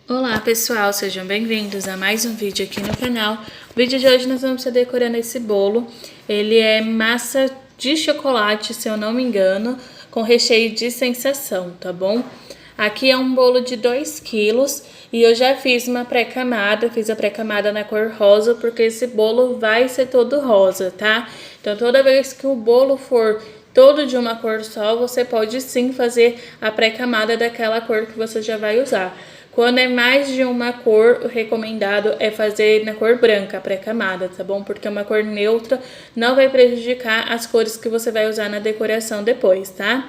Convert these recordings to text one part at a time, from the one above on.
Olá pessoal, sejam bem-vindos a mais um vídeo aqui no canal. O vídeo de hoje nós vamos estar decorando esse bolo. Ele é massa de chocolate, se eu não me engano, com recheio de sensação, tá bom? Aqui é um bolo de 2 quilos e eu já fiz uma pré-camada, fiz a pré-camada na cor rosa, porque esse bolo vai ser todo rosa, tá? Então toda vez que o bolo for todo de uma cor só, você pode sim fazer a pré-camada daquela cor que você já vai usar. Quando é mais de uma cor, o recomendado é fazer na cor branca, a pré-camada, tá bom? Porque uma cor neutra não vai prejudicar as cores que você vai usar na decoração depois, tá?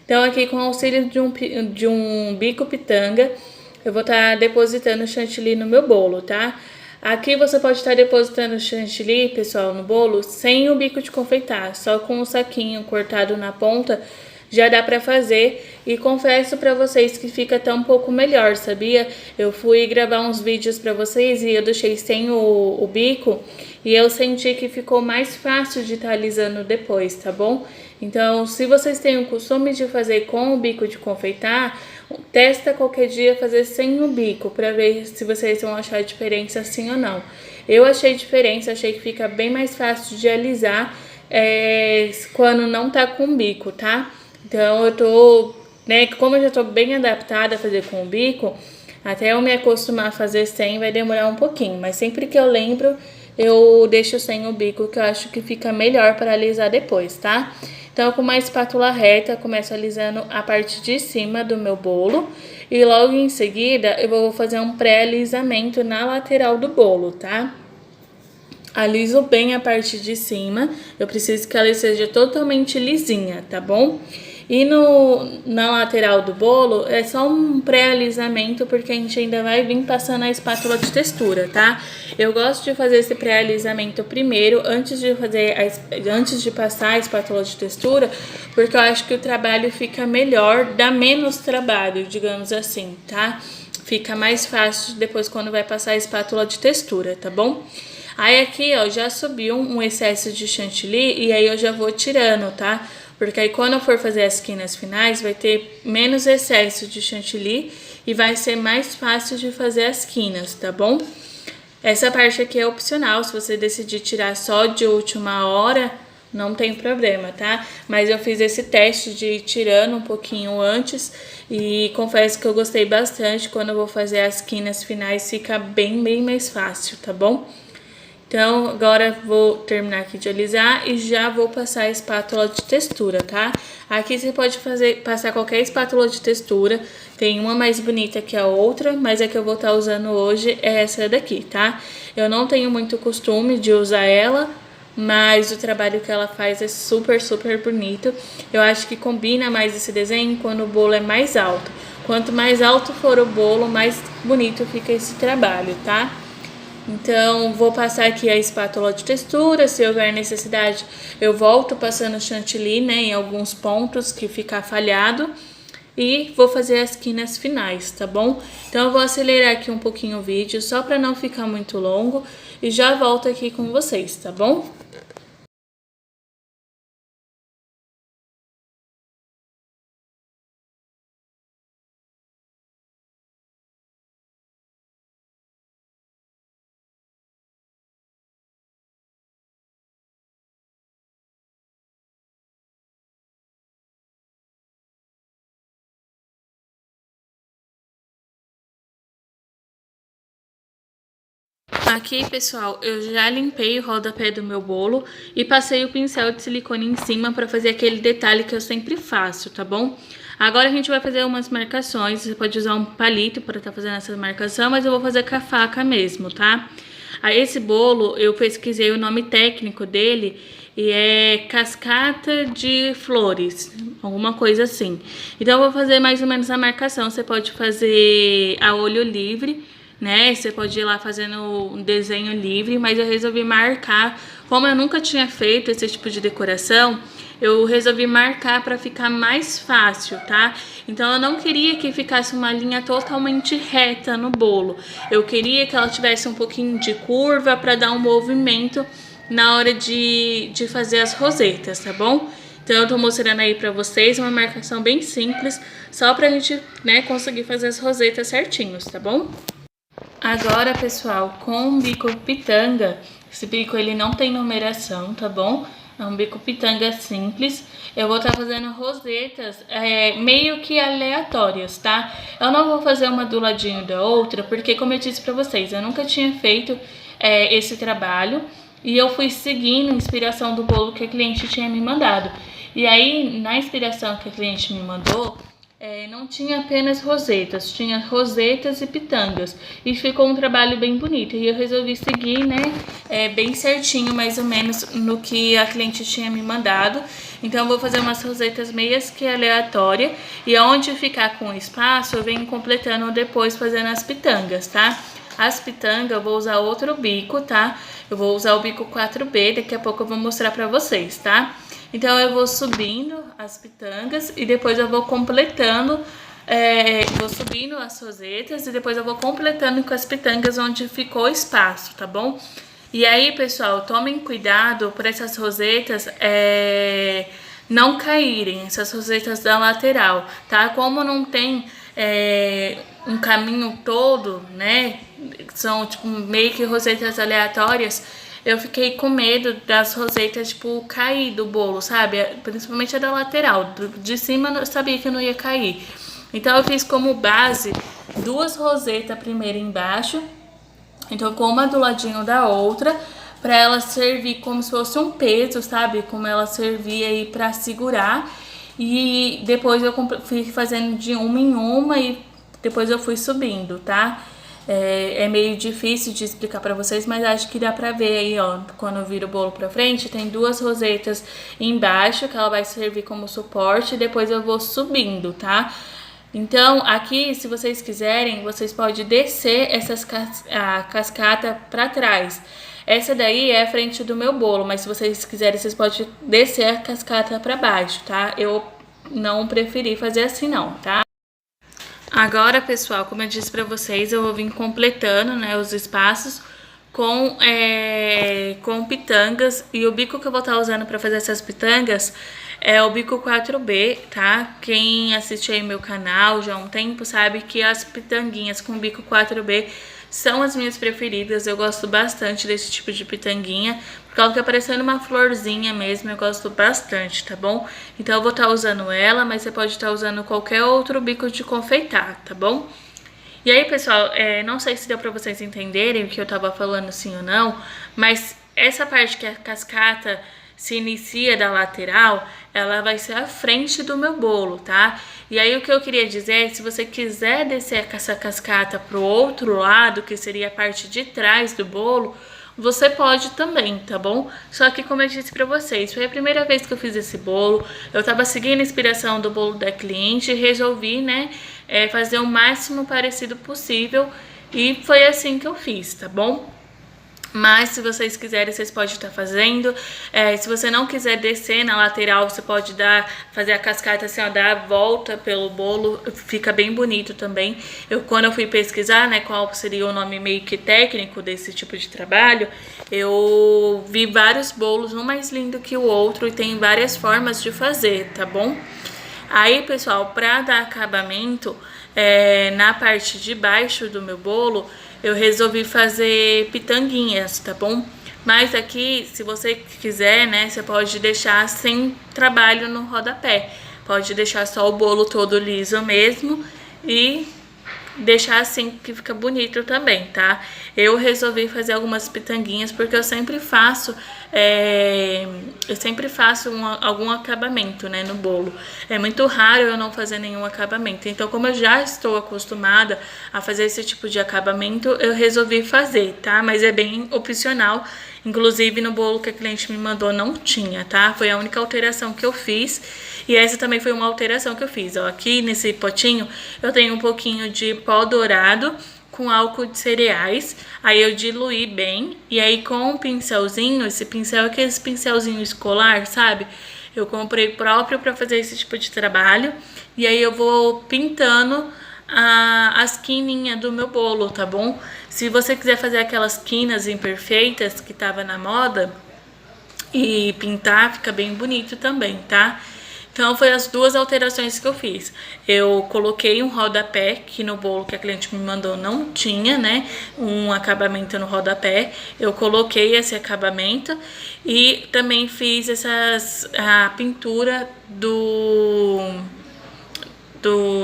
Então aqui com o auxílio de um bico pitanga, eu vou estar depositando o chantilly no meu bolo, tá? Aqui você pode estar depositando o chantilly, pessoal, no bolo, sem o bico de confeitar, só com o saquinho cortado na ponta, já dá pra fazer. E confesso pra vocês que fica até um pouco melhor, sabia? Eu fui gravar uns vídeos pra vocês e eu deixei sem o bico e eu senti que ficou mais fácil de estar alisando depois, tá bom? Então, se vocês têm o costume de fazer com o bico de confeitar, testa qualquer dia fazer sem o bico pra ver se vocês vão achar diferença assim ou não. Eu achei diferença, achei que fica bem mais fácil de alisar quando não tá com bico, tá? Então eu tô, como eu já tô bem adaptada a fazer com o bico, até eu me acostumar a fazer sem vai demorar um pouquinho, mas sempre que eu lembro, eu deixo sem o bico, que eu acho que fica melhor para alisar depois, tá? Então com uma espátula reta, começo alisando a parte de cima do meu bolo e logo em seguida eu vou fazer um pré-alisamento na lateral do bolo, tá? Aliso bem a parte de cima, eu preciso que ela seja totalmente lisinha, tá bom? E na lateral do bolo é só um pré-alisamento, porque a gente ainda vai vir passando a espátula de textura, tá? Eu gosto de fazer esse pré-alisamento primeiro, antes de passar a espátula de textura, porque eu acho que o trabalho fica melhor, dá menos trabalho, digamos assim, tá? Fica mais fácil depois quando vai passar a espátula de textura, tá bom? Aí aqui, ó, já subiu um excesso de chantilly e aí eu já vou tirando, tá? Porque aí quando eu for fazer as quinas finais, vai ter menos excesso de chantilly e vai ser mais fácil de fazer as quinas, tá bom? Essa parte aqui é opcional, se você decidir tirar só de última hora, não tem problema, tá? Mas eu fiz esse teste de ir tirando um pouquinho antes e confesso que eu gostei bastante. Quando eu vou fazer as quinas finais, fica bem mais fácil, tá bom? Então, agora vou terminar aqui de alisar e já vou passar a espátula de textura, tá? Aqui você pode passar qualquer espátula de textura. Tem uma mais bonita que a outra, mas a que eu vou estar usando hoje é essa daqui, tá? Eu não tenho muito costume de usar ela, mas o trabalho que ela faz é super bonito. Eu acho que combina mais esse desenho quando o bolo é mais alto. Quanto mais alto for o bolo, mais bonito fica esse trabalho, tá? Então, vou passar aqui a espátula de textura, se houver necessidade, eu volto passando chantilly, em alguns pontos que ficar falhado. E vou fazer as quinas finais, tá bom? Então, eu vou acelerar aqui um pouquinho o vídeo, só para não ficar muito longo. E já volto aqui com vocês, tá bom? Aqui, pessoal, eu já limpei o rodapé do meu bolo e passei o pincel de silicone em cima para fazer aquele detalhe que eu sempre faço, tá bom? Agora a gente vai fazer umas marcações, você pode usar um palito para estar fazendo essa marcação, mas eu vou fazer com a faca mesmo, tá? Aí esse bolo, eu pesquisei o nome técnico dele e é cascata de flores, alguma coisa assim. Então eu vou fazer mais ou menos a marcação, você pode fazer a olho livre, você pode ir lá fazendo um desenho livre, mas eu resolvi marcar. Como eu nunca tinha feito esse tipo de decoração, eu resolvi marcar para ficar mais fácil, tá? Então eu não queria que ficasse uma linha totalmente reta no bolo. Eu queria que ela tivesse um pouquinho de curva para dar um movimento na hora de fazer as rosetas, tá bom? Então eu tô mostrando aí pra vocês uma marcação bem simples, só pra gente, né, conseguir fazer as rosetas certinhos, tá bom? Agora, pessoal, com o bico pitanga, esse bico ele não tem numeração, tá bom? É um bico pitanga simples. Eu vou estar fazendo rosetas meio que aleatórias, tá? Eu não vou fazer uma do ladinho da outra, porque como eu disse pra vocês, eu nunca tinha feito esse trabalho. E eu fui seguindo a inspiração do bolo que a cliente tinha me mandado. E aí, na inspiração que a cliente me mandou, não tinha apenas rosetas, tinha rosetas e pitangas. E ficou um trabalho bem bonito. E eu resolvi seguir, né, bem certinho, mais ou menos, no que a cliente tinha me mandado. Então eu vou fazer umas rosetas meias que aleatória. E onde ficar com espaço, eu venho completando depois fazendo as pitangas, tá? As pitangas eu vou usar outro bico, tá? Eu vou usar o bico 4B, daqui a pouco eu vou mostrar pra vocês, tá? Então eu vou subindo as pitangas e depois eu vou completando, vou subindo as rosetas e depois eu vou completando com as pitangas onde ficou espaço, tá bom? E aí, pessoal, tomem cuidado para essas rosetas não caírem, essas rosetas da lateral, tá? Como não tem um caminho todo, né? São tipo meio que rosetas aleatórias. Eu fiquei com medo das rosetas, tipo, cair do bolo, sabe? Principalmente a da lateral. De cima eu sabia que não ia cair. Então eu fiz como base 2 rosetas primeiro embaixo. Então com uma do ladinho da outra, pra ela servir como se fosse um peso, sabe? Como ela servia aí pra segurar. E depois eu fui fazendo de uma em uma e depois eu fui subindo, tá? É meio difícil de explicar pra vocês, mas acho que dá pra ver aí, ó. Quando eu viro o bolo pra frente, tem 2 rosetas embaixo, que ela vai servir como suporte, e depois eu vou subindo, tá? Então, aqui, se vocês quiserem, vocês podem descer a cascata pra trás. Essa daí é a frente do meu bolo, mas se vocês quiserem, vocês podem descer a cascata pra baixo, tá? Eu não preferi fazer assim não, tá? Agora, pessoal, como eu disse pra vocês, eu vou vir completando, né, os espaços com pitangas. E o bico que eu vou estar usando pra fazer essas pitangas é o bico 4B, tá? Quem assiste aí meu canal já há um tempo sabe que as pitanguinhas com bico 4B são as minhas preferidas. Eu gosto bastante desse tipo de pitanguinha, porque ela fica parecendo uma florzinha mesmo, eu gosto bastante, tá bom? Então eu vou estar usando ela, mas você pode estar usando qualquer outro bico de confeitar, tá bom? E aí, pessoal, não sei se deu pra vocês entenderem o que eu tava falando sim ou não, mas essa parte que a cascata se inicia da lateral, ela vai ser a frente do meu bolo, tá? E aí o que eu queria dizer é, se você quiser descer essa cascata pro outro lado, que seria a parte de trás do bolo, você pode também, tá bom? Só que como eu disse pra vocês, foi a primeira vez que eu fiz esse bolo, eu tava seguindo a inspiração do bolo da cliente e resolvi, né, fazer o máximo parecido possível e foi assim que eu fiz, tá bom? Mas se vocês quiserem, vocês podem estar fazendo. Se você não quiser descer na lateral, você pode fazer a cascata assim, ó, dar a volta pelo bolo, fica bem bonito também. Quando eu fui pesquisar, né, qual seria o nome meio que técnico desse tipo de trabalho, eu vi vários bolos, um mais lindo que o outro, e tem várias formas de fazer, tá bom? Aí, pessoal, pra dar acabamento na parte de baixo do meu bolo, eu resolvi fazer pitanguinhas, tá bom? Mas aqui, se você quiser, né, você pode deixar sem trabalho no rodapé. Pode deixar só o bolo todo liso mesmo e deixar assim que fica bonito também, tá? Eu resolvi fazer algumas pitanguinhas porque eu sempre faço algum acabamento, né, no bolo. É muito raro eu não fazer nenhum acabamento. Então, como eu já estou acostumada a fazer esse tipo de acabamento, eu resolvi fazer, tá? Mas é bem opcional. Inclusive, no bolo que a cliente me mandou não tinha, tá? Foi a única alteração que eu fiz. E essa também foi uma alteração que eu fiz, ó. Aqui nesse potinho eu tenho um pouquinho de pó dourado com álcool de cereais. Aí eu diluí bem. E aí com um pincelzinho, esse pincel é aquele pincelzinho escolar, sabe? Eu comprei próprio pra fazer esse tipo de trabalho. E aí eu vou pintando as quininhas do meu bolo, tá bom? Se você quiser fazer aquelas quinas imperfeitas que tava na moda, e pintar, fica bem bonito também, tá? Então, foi as duas alterações que eu fiz. Eu coloquei um rodapé, que no bolo que a cliente me mandou não tinha, né? Um acabamento no rodapé. Eu coloquei esse acabamento e também fiz a pintura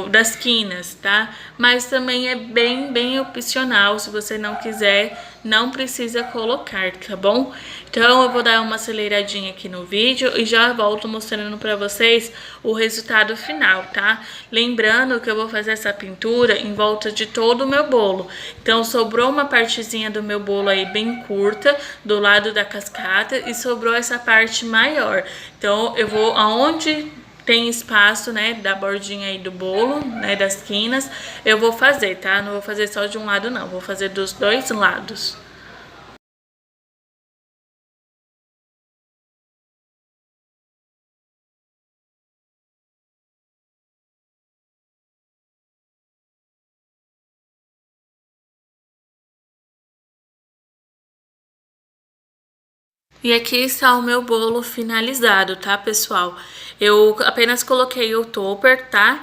das quinas, tá? Mas também é bem opcional, se você não quiser, não precisa colocar, tá bom? Então eu vou dar uma aceleradinha aqui no vídeo e já volto mostrando pra vocês o resultado final, tá? Lembrando que eu vou fazer essa pintura em volta de todo o meu bolo. Então sobrou uma partezinha do meu bolo aí bem curta, do lado da cascata, e sobrou essa parte maior. Então eu vou aonde tem espaço, né, da bordinha aí do bolo, né, das quinas, eu vou fazer, tá? Não vou fazer só de um lado, não. Vou fazer dos dois lados. E aqui está o meu bolo finalizado, tá, pessoal? Eu apenas coloquei o topper, tá?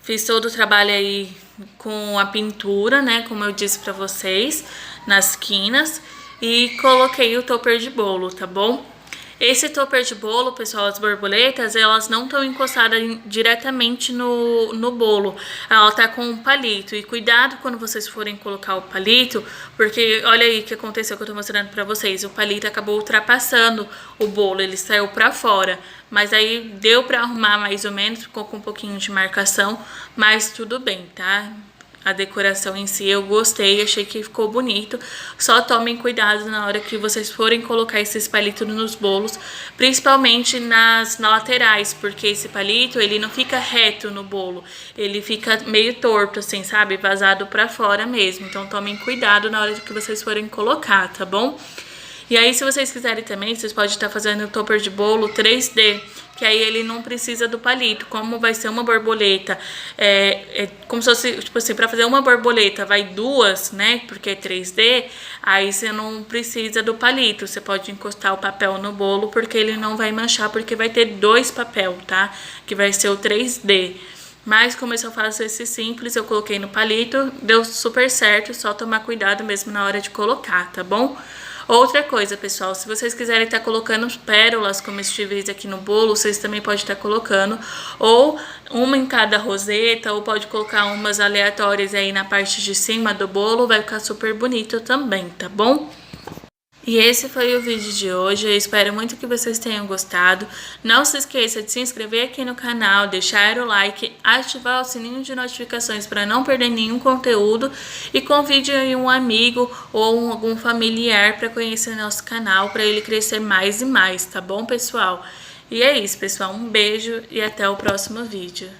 Fiz todo o trabalho aí com a pintura, né, como eu disse pra vocês, nas quinas. E coloquei o topper de bolo, tá bom? Esse topper de bolo, pessoal, as borboletas, elas não estão encostadas diretamente no bolo. Ela tá com um palito. E cuidado quando vocês forem colocar o palito, porque olha aí o que aconteceu que eu tô mostrando pra vocês. O palito acabou ultrapassando o bolo, ele saiu pra fora. Mas aí deu pra arrumar mais ou menos, ficou com um pouquinho de marcação, mas tudo bem, tá? A decoração em si eu gostei, achei que ficou bonito. Só tomem cuidado na hora que vocês forem colocar esses palitos nos bolos, principalmente nas laterais, porque esse palito ele não fica reto no bolo, ele fica meio torto assim, sabe? Vazado pra fora mesmo. Então tomem cuidado na hora que vocês forem colocar, tá bom? E aí, se vocês quiserem também, vocês podem estar fazendo o topper de bolo 3D, que aí ele não precisa do palito. Como vai ser uma borboleta, como se fosse, tipo assim, pra fazer uma borboleta vai duas, né, porque é 3D, aí você não precisa do palito. Você pode encostar o papel no bolo, porque ele não vai manchar, porque vai ter dois papel, tá? Que vai ser o 3D. Mas como eu só faço esse simples, eu coloquei no palito, deu super certo, só tomar cuidado mesmo na hora de colocar, tá bom? Outra coisa, pessoal, se vocês quiserem estar colocando pérolas comestíveis aqui no bolo, vocês também podem estar colocando, ou uma em cada roseta, ou pode colocar umas aleatórias aí na parte de cima do bolo, vai ficar super bonito também, tá bom? E esse foi o vídeo de hoje, eu espero muito que vocês tenham gostado. Não se esqueça de se inscrever aqui no canal, deixar o like, ativar o sininho de notificações para não perder nenhum conteúdo e convide aí um amigo ou algum familiar para conhecer nosso canal, para ele crescer mais e mais, tá bom, pessoal? E é isso, pessoal, um beijo e até o próximo vídeo.